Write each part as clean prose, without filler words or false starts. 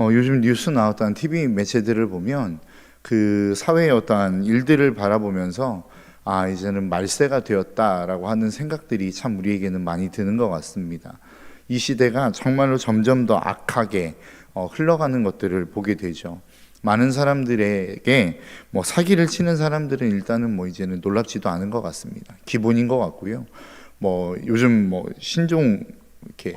요즘 뉴스 나왔던 TV 매체들을 보면 그 사회의 어떠한 일들을 바라보면서 이제는 말세가 되었다라고 하는 생각들이 참 우리에게는 많이 드는 것 같습니다. 이 시대가 정말로 점점 더 악하게 흘러가는 것들을 보게 되죠. 많은 사람들에게 사기를 치는 사람들은 일단은 이제는 놀랍지도 않은 것 같습니다. 기본인 것 같고요. 요즘 신종 이렇게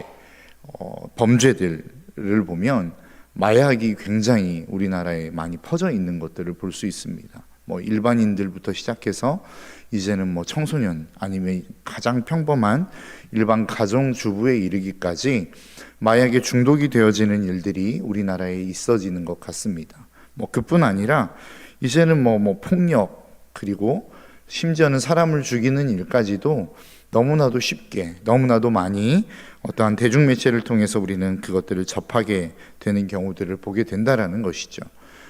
범죄들을 보면 마약이 굉장히 우리나라에 많이 퍼져 있는 것들을 볼 수 있습니다. 일반인들부터 시작해서 이제는 청소년 아니면 가장 평범한 일반 가정주부에 이르기까지 마약에 중독이 되어지는 일들이 우리나라에 있어지는 것 같습니다. 그뿐 아니라 이제는 폭력, 그리고 심지어는 사람을 죽이는 일까지도 너무나도 쉽게, 너무나도 많이 어떠한 대중매체를 통해서 우리는 그것들을 접하게 되는 경우들을 보게 된다라는 것이죠.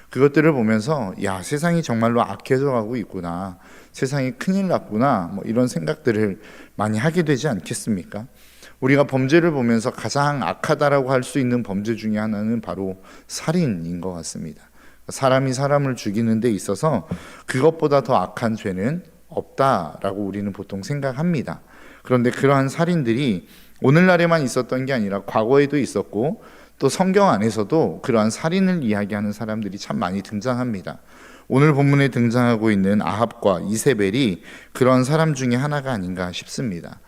그것들을 보면서 세상이 정말로 악해져 가고 있구나, 세상이 큰일 났구나, 이런 생각들을 많이 하게 되지 않겠습니까? 우리가 범죄를 보면서 가장 악하다라고 할 수 있는 범죄 중에 하나는 바로 살인인 것 같습니다. 사람이 사람을 죽이는 데 있어서 그것보다 더 악한 죄는 없다라고 우리는 보통 생각합니다. 그런데 그러한 살인들이 오늘날에만 있었던 게 아니라 과거에도 있었고, 또 성경 안에서도 그러한 살인을 이야기하는 사람들이 참 많이 등장합니다. 오늘 본문에 등장하고 있는 아합과 이세벨이 그러한 사람 중에 하나가 아닌가 싶습니다.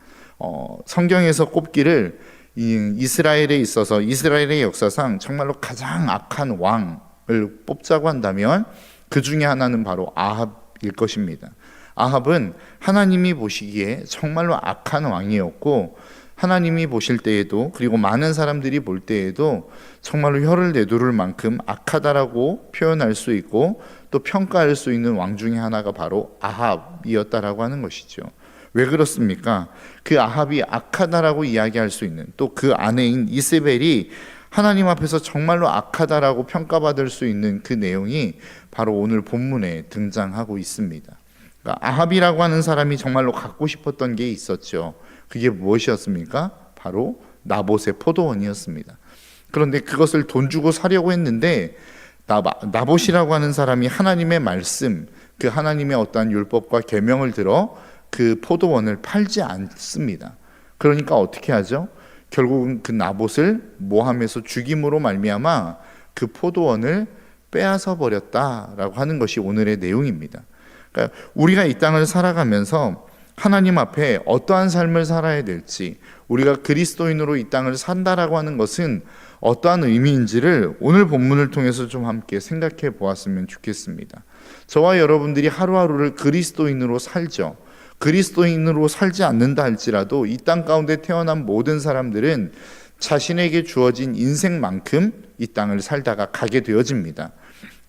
성경에서 꼽기를 이스라엘에 있어서 이스라엘의 역사상 정말로 가장 악한 왕을 뽑자고 한다면 그 중에 하나는 바로 아합일 것입니다. 아합은 하나님이 보시기에 정말로 악한 왕이었고, 하나님이 보실 때에도, 그리고 많은 사람들이 볼 때에도 정말로 혀를 내두를 만큼 악하다라고 표현할 수 있고 또 평가할 수 있는 왕 중에 하나가 바로 아합이었다라고 하는 것이죠. 왜 그렇습니까? 그 아합이 악하다라고 이야기할 수 있는, 또 그 아내인 이세벨이 하나님 앞에서 정말로 악하다라고 평가받을 수 있는 그 내용이 바로 오늘 본문에 등장하고 있습니다. 그러니까 아합이라고 하는 사람이 정말로 갖고 싶었던 게 있었죠. 그게 무엇이었습니까? 바로 나봇의 포도원이었습니다. 그런데 그것을 돈 주고 사려고 했는데 나봇이라고 하는 사람이 하나님의 말씀, 그 하나님의 어떠한 율법과 계명을 들어 그 포도원을 팔지 않습니다. 그러니까 어떻게 하죠? 결국은 그 나봇을 모함해서 죽임으로 말미암아 그 포도원을 빼앗아 버렸다라고 하는 것이 오늘의 내용입니다. 그러니까 우리가 이 땅을 살아가면서 하나님 앞에 어떠한 삶을 살아야 될지, 우리가 그리스도인으로 이 땅을 산다라고 하는 것은 어떠한 의미인지를 오늘 본문을 통해서 좀 함께 생각해 보았으면 좋겠습니다. 저와 여러분들이 하루하루를 그리스도인으로 살죠. 그리스도인으로 살지 않는다 할지라도 이 땅 가운데 태어난 모든 사람들은 자신에게 주어진 인생만큼 이 땅을 살다가 가게 되어집니다.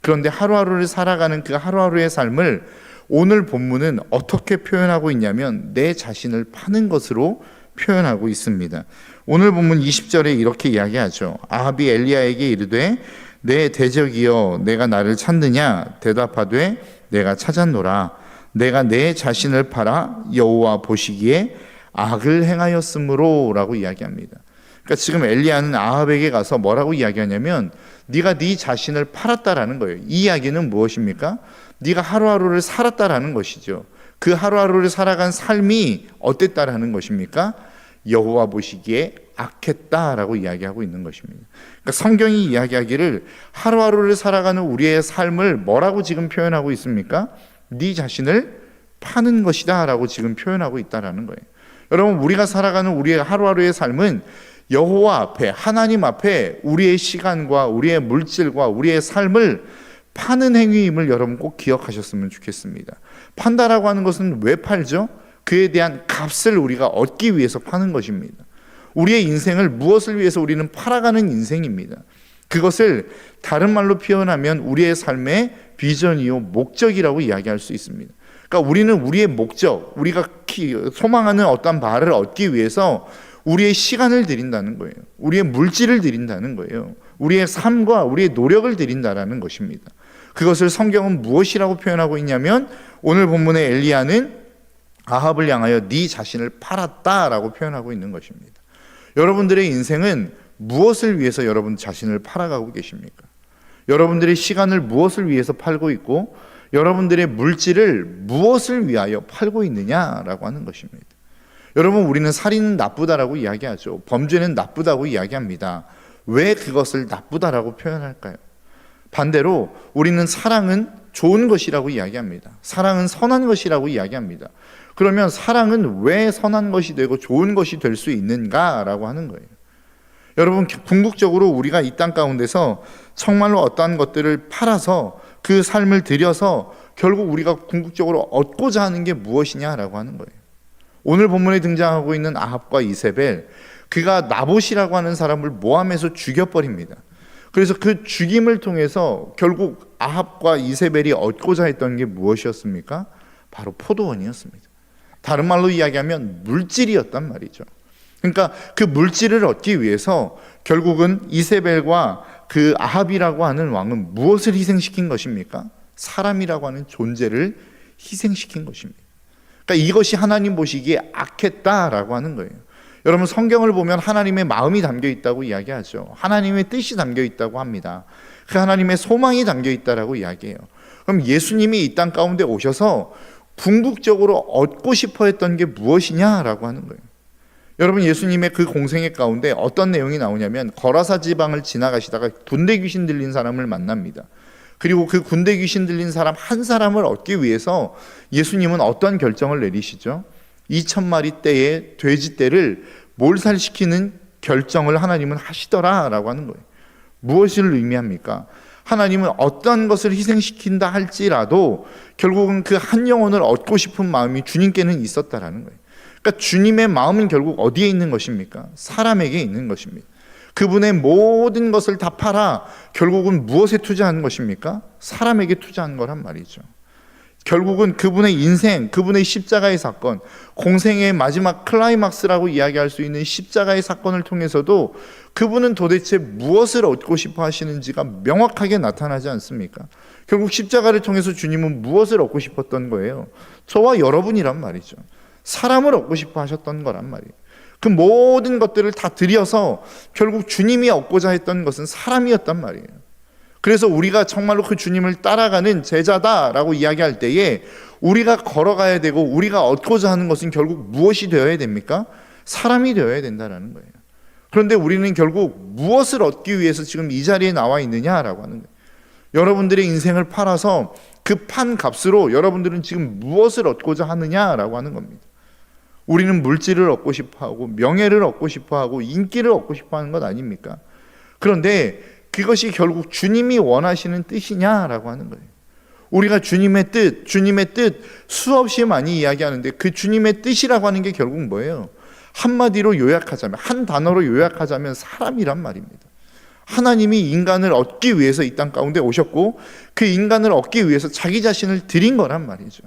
그런데 하루하루를 살아가는 그 하루하루의 삶을 오늘 본문은 어떻게 표현하고 있냐면 내 자신을 파는 것으로 표현하고 있습니다. 오늘 본문 20절에 이렇게 이야기하죠. 아합이 엘리야에게 이르되 내 대적이여 내가 나를 찾느냐? 대답하되 내가 찾았노라. 내가 내 자신을 팔아 여호와 보시기에 악을 행하였으므로 라고 이야기합니다. 그러니까 지금 엘리야는 아합에게 가서 뭐라고 이야기하냐면 네가 네 자신을 팔았다라는 거예요. 이 이야기는 무엇입니까? 네가 하루하루를 살았다라는 것이죠. 그 하루하루를 살아간 삶이 어땠다라는 것입니까? 여호와 보시기에 악했다라고 이야기하고 있는 것입니다. 그러니까 성경이 이야기하기를 하루하루를 살아가는 우리의 삶을 뭐라고 지금 표현하고 있습니까? 네 자신을 파는 것이다 라고 지금 표현하고 있다라는 거예요. 여러분, 우리가 살아가는 우리의 하루하루의 삶은 여호와 앞에, 하나님 앞에 우리의 시간과 우리의 물질과 우리의 삶을 파는 행위임을 여러분 꼭 기억하셨으면 좋겠습니다. 판다라고 하는 것은 왜 팔죠? 그에 대한 값을 우리가 얻기 위해서 파는 것입니다. 우리의 인생을 무엇을 위해서 우리는 팔아가는 인생입니다. 그것을 다른 말로 표현하면 우리의 삶의 비전이요 목적이라고 이야기할 수 있습니다. 그러니까 우리는 우리의 목적, 우리가 소망하는 어떤 바를 얻기 위해서 우리의 시간을 드린다는 거예요. 우리의 물질을 드린다는 거예요. 우리의 삶과 우리의 노력을 드린다는 것입니다. 그것을 성경은 무엇이라고 표현하고 있냐면 오늘 본문의 엘리야는 아합을 향하여 네 자신을 팔았다라고 표현하고 있는 것입니다. 여러분들의 인생은 무엇을 위해서 여러분 자신을 팔아가고 계십니까? 여러분들의 시간을 무엇을 위해서 팔고 있고 여러분들의 물질을 무엇을 위하여 팔고 있느냐라고 하는 것입니다. 여러분, 우리는 살인은 나쁘다라고 이야기하죠. 범죄는 나쁘다고 이야기합니다. 왜 그것을 나쁘다라고 표현할까요? 반대로 우리는 사랑은 좋은 것이라고 이야기합니다. 사랑은 선한 것이라고 이야기합니다. 그러면 사랑은 왜 선한 것이 되고 좋은 것이 될 수 있는가라고 하는 거예요. 여러분, 궁극적으로 우리가 이 땅 가운데서 정말로 어떠한 것들을 팔아서 그 삶을 들여서 결국 우리가 궁극적으로 얻고자 하는 게 무엇이냐라고 하는 거예요. 오늘 본문에 등장하고 있는 아합과 이세벨, 그가 나봇이라고 하는 사람을 모함해서 죽여버립니다. 그래서 그 죽임을 통해서 결국 아합과 이세벨이 얻고자 했던 게 무엇이었습니까? 바로 포도원이었습니다. 다른 말로 이야기하면 물질이었단 말이죠. 그러니까 그 물질을 얻기 위해서 결국은 이세벨과 그 아합이라고 하는 왕은 무엇을 희생시킨 것입니까? 사람이라고 하는 존재를 희생시킨 것입니다. 그러니까 이것이 하나님 보시기에 악했다라고 하는 거예요. 여러분, 성경을 보면 하나님의 마음이 담겨 있다고 이야기하죠. 하나님의 뜻이 담겨 있다고 합니다. 그 하나님의 소망이 담겨 있다라고 이야기해요. 그럼 예수님이 이 땅 가운데 오셔서 궁극적으로 얻고 싶어 했던 게 무엇이냐라고 하는 거예요. 여러분, 예수님의 그 공생애 가운데 어떤 내용이 나오냐면 거라사 지방을 지나가시다가 군대 귀신 들린 사람을 만납니다. 그리고 그 군대 귀신 들린 사람 한 사람을 얻기 위해서 예수님은 어떤 결정을 내리시죠? 2,000마리 떼의 돼지 떼를 몰살시키는 결정을 하나님은 하시더라라고 하는 거예요. 무엇을 의미합니까? 하나님은 어떤 것을 희생시킨다 할지라도 결국은 그 한 영혼을 얻고 싶은 마음이 주님께는 있었다라는 거예요. 그러니까 주님의 마음은 결국 어디에 있는 것입니까? 사람에게 있는 것입니다. 그분의 모든 것을 다 팔아 결국은 무엇에 투자하는 것입니까? 사람에게 투자한 거란 말이죠. 결국은 그분의 인생, 그분의 십자가의 사건, 공생의 마지막 클라이막스라고 이야기할 수 있는 십자가의 사건을 통해서도 그분은 도대체 무엇을 얻고 싶어 하시는지가 명확하게 나타나지 않습니까? 결국 십자가를 통해서 주님은 무엇을 얻고 싶었던 거예요? 저와 여러분이란 말이죠. 사람을 얻고 싶어 하셨던 거란 말이에요. 그 모든 것들을 다 들여서 결국 주님이 얻고자 했던 것은 사람이었단 말이에요. 그래서 우리가 정말로 그 주님을 따라가는 제자다라고 이야기할 때에 우리가 걸어가야 되고 우리가 얻고자 하는 것은 결국 무엇이 되어야 됩니까? 사람이 되어야 된다는 거예요. 그런데 우리는 결국 무엇을 얻기 위해서 지금 이 자리에 나와 있느냐라고 하는 거예요. 여러분들의 인생을 팔아서 그 판 값으로 여러분들은 지금 무엇을 얻고자 하느냐라고 하는 겁니다. 우리는 물질을 얻고 싶어하고 명예를 얻고 싶어하고 인기를 얻고 싶어하는 것 아닙니까? 그런데 그것이 결국 주님이 원하시는 뜻이냐라고 하는 거예요. 우리가 주님의 뜻 수없이 많이 이야기하는데 그 주님의 뜻이라고 하는 게 결국 뭐예요? 한마디로 요약하자면, 한 단어로 요약하자면 사람이란 말입니다. 하나님이 인간을 얻기 위해서 이 땅 가운데 오셨고 그 인간을 얻기 위해서 자기 자신을 드린 거란 말이죠.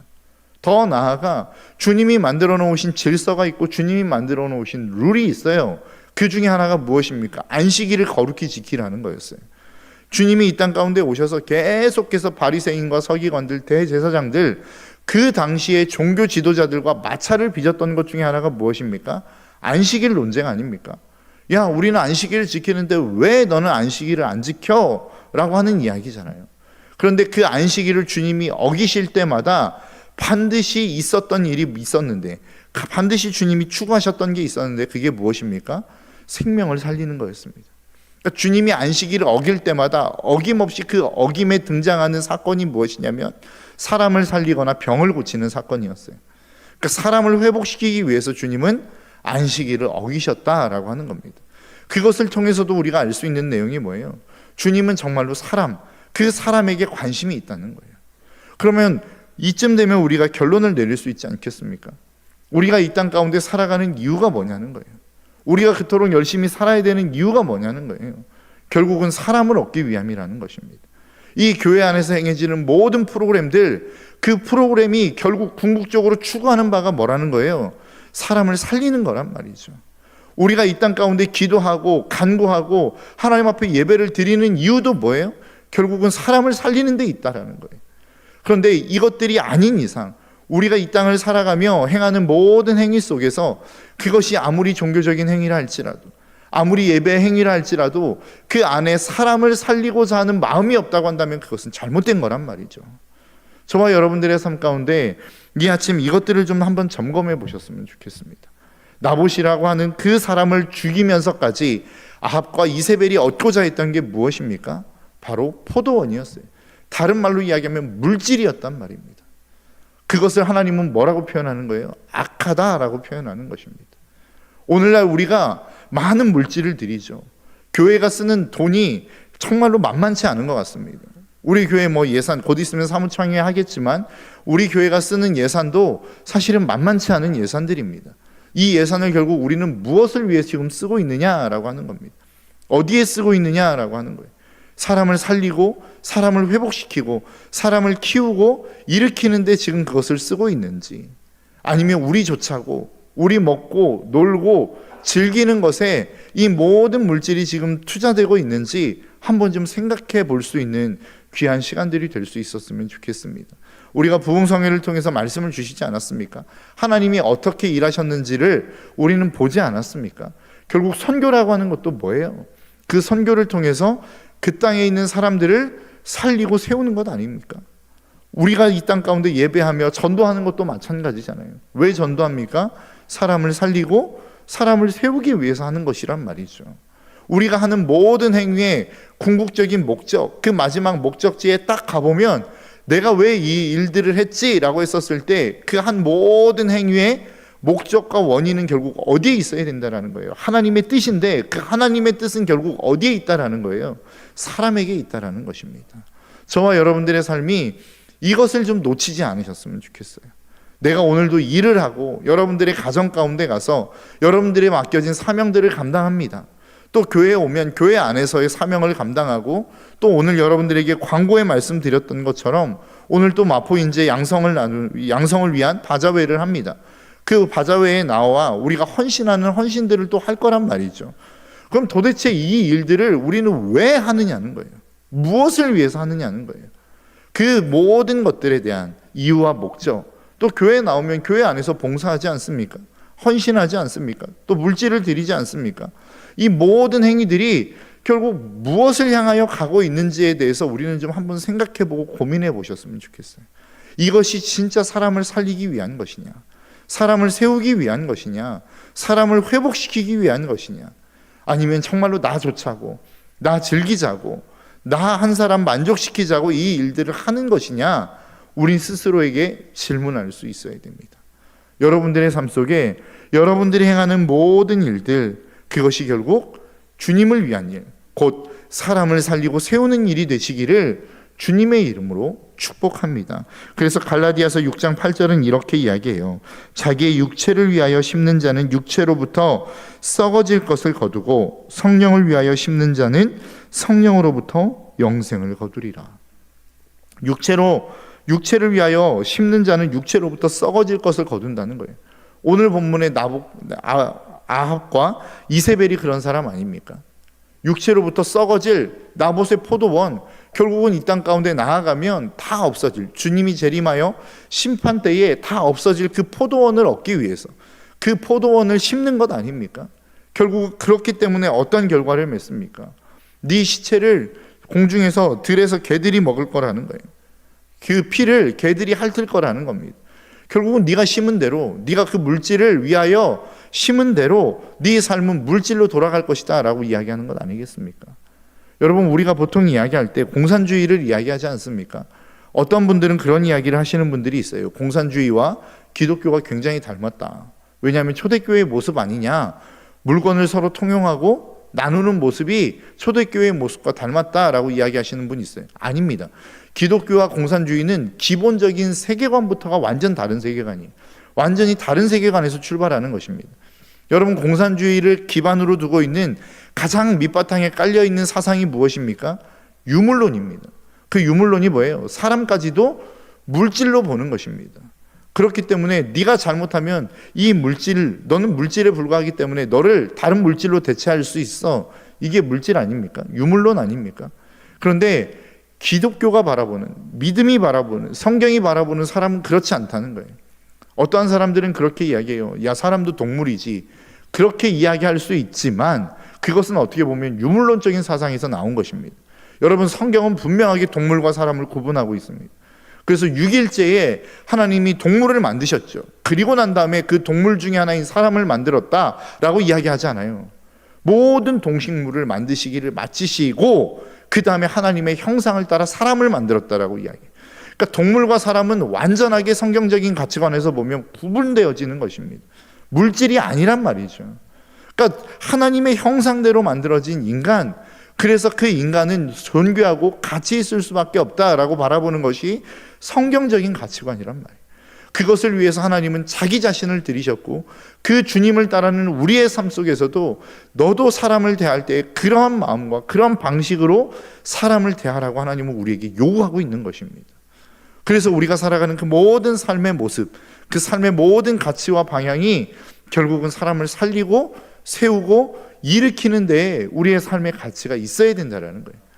더 나아가 주님이 만들어 놓으신 질서가 있고 주님이 만들어 놓으신 룰이 있어요. 그 중에 하나가 무엇입니까? 안식일을 거룩히 지키라는 거였어요. 주님이 이 땅 가운데 오셔서 계속해서 바리새인과 서기관들, 대제사장들, 그 당시에 종교 지도자들과 마찰을 빚었던 것 중에 하나가 무엇입니까? 안식일 논쟁 아닙니까? 야, 우리는 안식일을 지키는데 왜 너는 안식일을 안 지켜? 라고 하는 이야기잖아요. 그런데 그 안식일을 주님이 어기실 때마다 반드시 있었던 일이 있었는데, 반드시 주님이 추구하셨던 게 있었는데 그게 무엇입니까? 생명을 살리는 거였습니다. 그러니까 주님이 안식일을 어길 때마다 어김없이 그 어김에 등장하는 사건이 무엇이냐면 사람을 살리거나 병을 고치는 사건이었어요. 그러니까 사람을 회복시키기 위해서 주님은 안식일을 어기셨다라고 하는 겁니다. 그것을 통해서도 우리가 알 수 있는 내용이 뭐예요? 주님은 정말로 그 사람에게 관심이 있다는 거예요. 그러면 이쯤 되면 우리가 결론을 내릴 수 있지 않겠습니까? 우리가 이 땅 가운데 살아가는 이유가 뭐냐는 거예요. 우리가 그토록 열심히 살아야 되는 이유가 뭐냐는 거예요. 결국은 사람을 얻기 위함이라는 것입니다. 이 교회 안에서 행해지는 모든 프로그램들, 그 프로그램이 결국 궁극적으로 추구하는 바가 뭐라는 거예요? 사람을 살리는 거란 말이죠. 우리가 이 땅 가운데 기도하고 간구하고 하나님 앞에 예배를 드리는 이유도 뭐예요? 결국은 사람을 살리는 데 있다라는 거예요. 그런데 이것들이 아닌 이상 우리가 이 땅을 살아가며 행하는 모든 행위 속에서 그것이 아무리 종교적인 행위라 할지라도, 아무리 예배 행위를 할지라도 그 안에 사람을 살리고자 하는 마음이 없다고 한다면 그것은 잘못된 거란 말이죠. 저와 여러분들의 삶 가운데 이 아침 이것들을 좀 한번 점검해 보셨으면 좋겠습니다. 나봇이라고 하는 그 사람을 죽이면서까지 아합과 이세벨이 얻고자 했던 게 무엇입니까? 바로 포도원이었어요. 다른 말로 이야기하면 물질이었단 말입니다. 그것을 하나님은 뭐라고 표현하는 거예요? 악하다라고 표현하는 것입니다. 오늘날 우리가 많은 물질을 드리죠. 교회가 쓰는 돈이 정말로 만만치 않은 것 같습니다. 우리 교회 뭐 예산 곧 있으면 사무총회 하겠지만 우리 교회가 쓰는 예산도 사실은 만만치 않은 예산들입니다. 이 예산을 결국 우리는 무엇을 위해 지금 쓰고 있느냐라고 하는 겁니다. 어디에 쓰고 있느냐라고 하는 거예요. 사람을 살리고 사람을 회복시키고 사람을 키우고 일으키는데 지금 그것을 쓰고 있는지, 아니면 우리 좋자고 우리 먹고 놀고 즐기는 것에 이 모든 물질이 지금 투자되고 있는지 한번 좀 생각해 볼 수 있는 귀한 시간들이 될 수 있었으면 좋겠습니다. 우리가 부흥성회를 통해서 말씀을 주시지 않았습니까? 하나님이 어떻게 일하셨는지를 우리는 보지 않았습니까? 결국 선교라고 하는 것도 뭐예요? 그 선교를 통해서 그 땅에 있는 사람들을 살리고 세우는 것 아닙니까? 우리가 이 땅 가운데 예배하며 전도하는 것도 마찬가지잖아요. 왜 전도합니까? 사람을 살리고 사람을 세우기 위해서 하는 것이란 말이죠. 우리가 하는 모든 행위의 궁극적인 목적, 그 마지막 목적지에 딱 가보면 내가 왜 이 일들을 했지라고 했었을 때 그 한 모든 행위의 목적과 원인은 결국 어디에 있어야 된다는 거예요. 하나님의 뜻인데 그 하나님의 뜻은 결국 어디에 있다는 거예요. 사람에게 있다는 것입니다. 저와 여러분들의 삶이 이것을 좀 놓치지 않으셨으면 좋겠어요. 내가 오늘도 일을 하고 여러분들의 가정 가운데 가서 여러분들의 맡겨진 사명들을 감당합니다. 또 교회에 오면 교회 안에서의 사명을 감당하고, 또 오늘 여러분들에게 광고에 말씀드렸던 것처럼 오늘 또 마포인제 양성을 위한 바자회를 합니다. 그 바자회에 나와 우리가 헌신하는 헌신들을 또 할 거란 말이죠. 그럼 도대체 이 일들을 우리는 왜 하느냐는 거예요. 무엇을 위해서 하느냐는 거예요. 그 모든 것들에 대한 이유와 목적, 또 교회에 나오면 교회 안에서 봉사하지 않습니까? 헌신하지 않습니까? 또 물질을 드리지 않습니까? 이 모든 행위들이 결국 무엇을 향하여 가고 있는지에 대해서 우리는 좀 한번 생각해보고 고민해 보셨으면 좋겠어요. 이것이 진짜 사람을 살리기 위한 것이냐, 사람을 세우기 위한 것이냐, 사람을 회복시키기 위한 것이냐, 아니면 정말로 나 좋자고 나 즐기자고 나 한 사람 만족시키자고 이 일들을 하는 것이냐, 우리 스스로에게 질문할 수 있어야 됩니다. 여러분들의 삶 속에 여러분들이 행하는 모든 일들, 그것이 결국 주님을 위한 일, 곧 사람을 살리고 세우는 일이 되시기를 주님의 이름으로 축복합니다. 그래서 갈라디아서 6장 8절은 이렇게 이야기해요. 자기의 육체를 위하여 심는 자는 육체로부터 썩어질 것을 거두고 성령을 위하여 심는 자는 성령으로부터 영생을 거두리라. 육체를 위하여 심는 자는 육체로부터 썩어질 것을 거둔다는 거예요. 오늘 본문의 아합과 이세벨이 그런 사람 아닙니까? 육체로부터 썩어질 나봇의 포도원, 결국은 이 땅 가운데 나아가면 다 없어질, 주님이 재림하여 심판 때에 다 없어질 그 포도원을 얻기 위해서 그 포도원을 심는 것 아닙니까? 결국 그렇기 때문에 어떤 결과를 맺습니까? 네 시체를 공중에서 들에서 개들이 먹을 거라는 거예요. 그 피를 개들이 핥을 거라는 겁니다. 결국은 네가 심은 대로, 네가 그 물질을 위하여 심은 대로 네 삶은 물질로 돌아갈 것이다 라고 이야기하는 것 아니겠습니까? 여러분, 우리가 보통 이야기할 때 공산주의를 이야기하지 않습니까? 어떤 분들은 그런 이야기를 하시는 분들이 있어요. 공산주의와 기독교가 굉장히 닮았다. 왜냐하면 초대교회의 모습 아니냐, 물건을 서로 통용하고 나누는 모습이 초대교회의 모습과 닮았다라고 이야기하시는 분이 있어요. 아닙니다. 기독교와 공산주의는 기본적인 세계관부터가 완전 다른 세계관이에요. 완전히 다른 세계관에서 출발하는 것입니다. 여러분, 공산주의를 기반으로 두고 있는 가장 밑바탕에 깔려있는 사상이 무엇입니까? 유물론입니다. 그 유물론이 뭐예요? 사람까지도 물질로 보는 것입니다. 그렇기 때문에 네가 잘못하면 이 물질, 너는 물질에 불과하기 때문에 너를 다른 물질로 대체할 수 있어. 이게 물질 아닙니까? 유물론 아닙니까? 그런데 기독교가 바라보는, 믿음이 바라보는, 성경이 바라보는 사람은 그렇지 않다는 거예요. 어떠한 사람들은 그렇게 이야기해요. 야, 사람도 동물이지. 그렇게 이야기할 수 있지만 그것은 어떻게 보면 유물론적인 사상에서 나온 것입니다. 여러분, 성경은 분명하게 동물과 사람을 구분하고 있습니다. 그래서 6일째에 하나님이 동물을 만드셨죠. 그리고 난 다음에 그 동물 중에 하나인 사람을 만들었다라고 이야기하지 않아요. 모든 동식물을 만드시기를 마치시고 그 다음에 하나님의 형상을 따라 사람을 만들었다라고 이야기해요. 그러니까 동물과 사람은 완전하게 성경적인 가치관에서 보면 구분되어지는 것입니다. 물질이 아니란 말이죠. 그러니까 하나님의 형상대로 만들어진 인간, 그래서 그 인간은 존귀하고 가치 있을 수밖에 없다라고 바라보는 것이 성경적인 가치관이란 말이에요. 그것을 위해서 하나님은 자기 자신을 들이셨고 그 주님을 따르는 우리의 삶 속에서도 너도 사람을 대할 때 그러한 마음과 그러한 방식으로 사람을 대하라고 하나님은 우리에게 요구하고 있는 것입니다. 그래서 우리가 살아가는 그 모든 삶의 모습, 그 삶의 모든 가치와 방향이 결국은 사람을 살리고 세우고 일으키는 데에 우리의 삶의 가치가 있어야 된다는 거예요.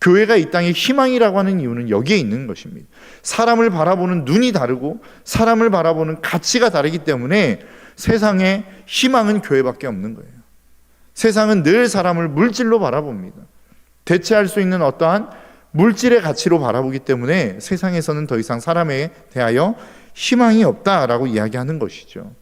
교회가 이 땅의 희망이라고 하는 이유는 여기에 있는 것입니다. 사람을 바라보는 눈이 다르고 사람을 바라보는 가치가 다르기 때문에 세상에 희망은 교회밖에 없는 거예요. 세상은 늘 사람을 물질로 바라봅니다. 대체할 수 있는 어떠한 물질의 가치로 바라보기 때문에 세상에서는 더 이상 사람에 대하여 희망이 없다라고 이야기하는 것이죠.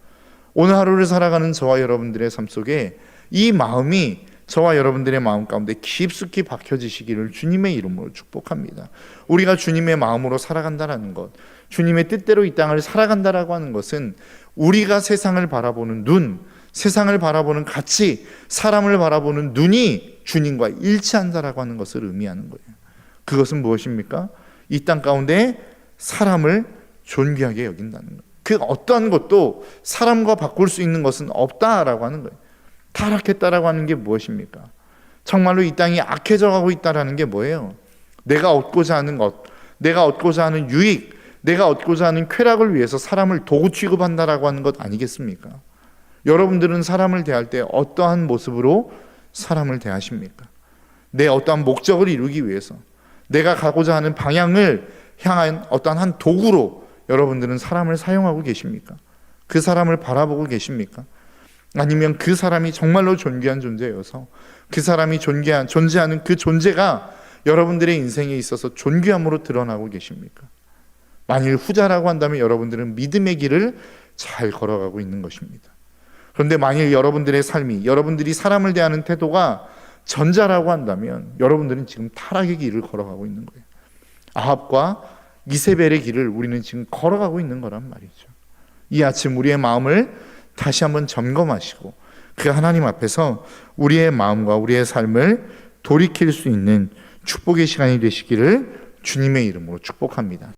오늘 하루를 살아가는 저와 여러분들의 삶 속에 이 마음이 저와 여러분들의 마음 가운데 깊숙이 박혀지시기를 주님의 이름으로 축복합니다. 우리가 주님의 마음으로 살아간다는 것, 주님의 뜻대로 이 땅을 살아간다라고 하는 것은 우리가 세상을 바라보는 눈, 세상을 바라보는 가치, 사람을 바라보는 눈이 주님과 일치한다라고 하는 것을 의미하는 거예요. 그것은 무엇입니까? 이 땅 가운데 사람을 존귀하게 여긴다는 거예요. 그 어떠한 것도 사람과 바꿀 수 있는 것은 없다라고 하는 거예요. 타락했다라고 하는 게 무엇입니까? 정말로 이 땅이 악해져 가고 있다라는 게 뭐예요? 내가 얻고자 하는 것, 내가 얻고자 하는 유익, 내가 얻고자 하는 쾌락을 위해서 사람을 도구 취급한다라고 하는 것 아니겠습니까? 여러분들은 사람을 대할 때 어떠한 모습으로 사람을 대하십니까? 내 어떠한 목적을 이루기 위해서 내가 가고자 하는 방향을 향한 어떠한 한 도구로 여러분들은 사람을 사용하고 계십니까? 그 사람을 바라보고 계십니까? 아니면 그 사람이 정말로 존귀한 존재여서 그 사람이 존재하는 그 존재가 여러분들의 인생에 있어서 존귀함으로 드러나고 계십니까? 만일 후자라고 한다면 여러분들은 믿음의 길을 잘 걸어가고 있는 것입니다. 그런데 만일 여러분들의 삶이, 여러분들이 사람을 대하는 태도가 전자라고 한다면 여러분들은 지금 타락의 길을 걸어가고 있는 거예요. 아합과 이세벨의 길을 우리는 지금 걸어가고 있는 거란 말이죠. 이 아침 우리의 마음을 다시 한번 점검하시고 그 하나님 앞에서 우리의 마음과 우리의 삶을 돌이킬 수 있는 축복의 시간이 되시기를 주님의 이름으로 축복합니다.